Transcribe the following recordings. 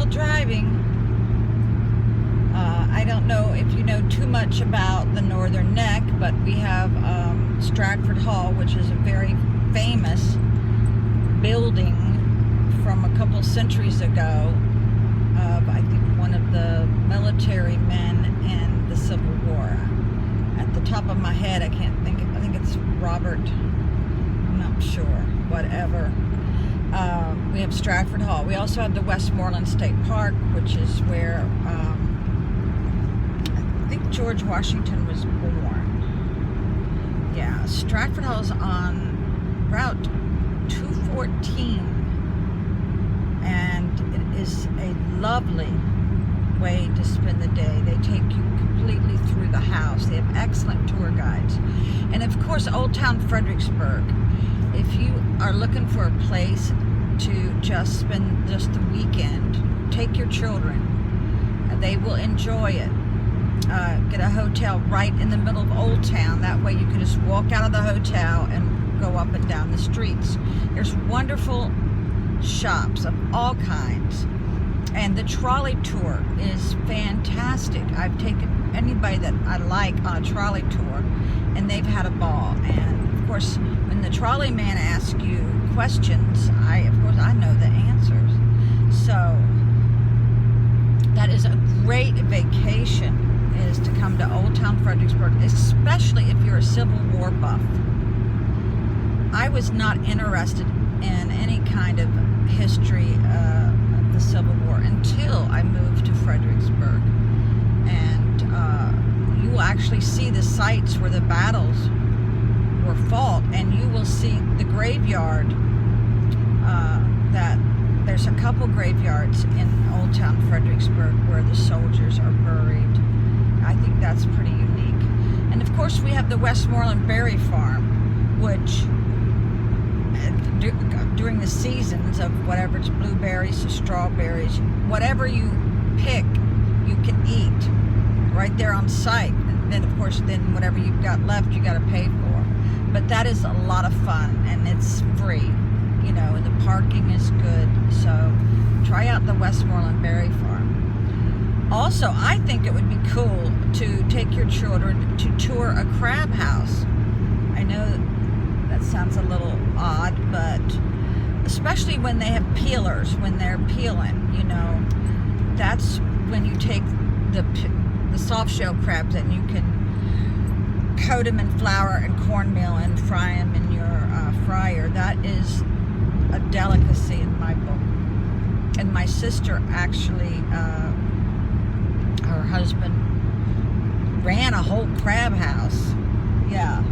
driving. I don't know if you know too much about the Northern Neck, but we have Stratford Hall, which is a very famous building from a couple centuries ago of, I think, one of the military men in the Civil War. At the top of my head, I can't think. I think it's Robert. I'm not sure. Whatever. We have Stratford Hall. We also have the Westmoreland State Park, which is where I think George Washington was born. Yeah, Stratford Hall is on Route 214, and it is a lovely way to spend the day. They take you completely through the house. They have excellent tour guides. And of course, Old Town Fredericksburg. If you are looking for a place to just spend just the weekend, take your children. They will enjoy it. Get a hotel right in the middle of Old Town. That way you can just walk out of the hotel and go up and down the streets. There's wonderful shops of all kinds. And the trolley tour is fantastic. I've taken anybody that I like on a trolley tour, and they've had a ball. And of course, when the trolley man asks you questions, I know the answers. So that is a great vacation, is to come to Old Town Fredericksburg, especially if you're a Civil War buff. I was not interested in any kind of history of the Civil War until I moved to Fredericksburg. And you will actually see the sites where the battles were fought, and you will see the graveyard. That there's a couple graveyards in Old Town Fredericksburg where the soldiers are buried. I think that's pretty unique. And of course, we have the Westmoreland Berry Farm, which during the seasons of whatever, it's blueberries to strawberries, whatever you pick, you can eat right there on site. And then, of course, then whatever you've got left, you got to pay for. But that is a lot of fun, and it's free, you know, and the parking is good. So try out the Westmoreland Berry Farm. Also, I think it would be cool to take your children to tour a crab house. I know that sounds a little odd, but especially when they have peelers, when they're peeling, you know, that's when you take the soft shell crabs and you can coat them in flour and cornmeal and fry them in your fryer. That is a delicacy in my book. And my sister actually, her husband ran a whole crab house. Yeah.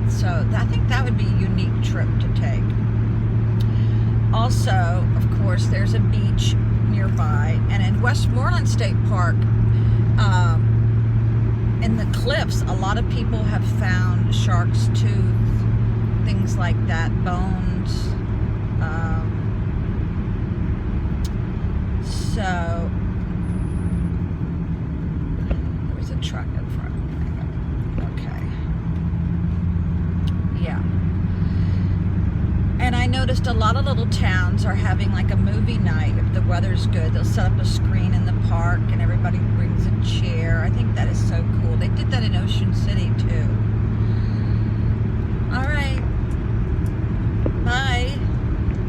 So I think that would be a unique trip to take. Also, of course, there's a beach nearby. And in Westmoreland State Park, in the cliffs, a lot of people have found shark's tooth, things like that, bones. So there was a truck in front. Okay. Yeah. And I noticed a lot of little towns are having like a movie night. If the weather's good, they'll set up a screen in the park and everybody brings a chair. I think that is so cool. They did that in Ocean City too.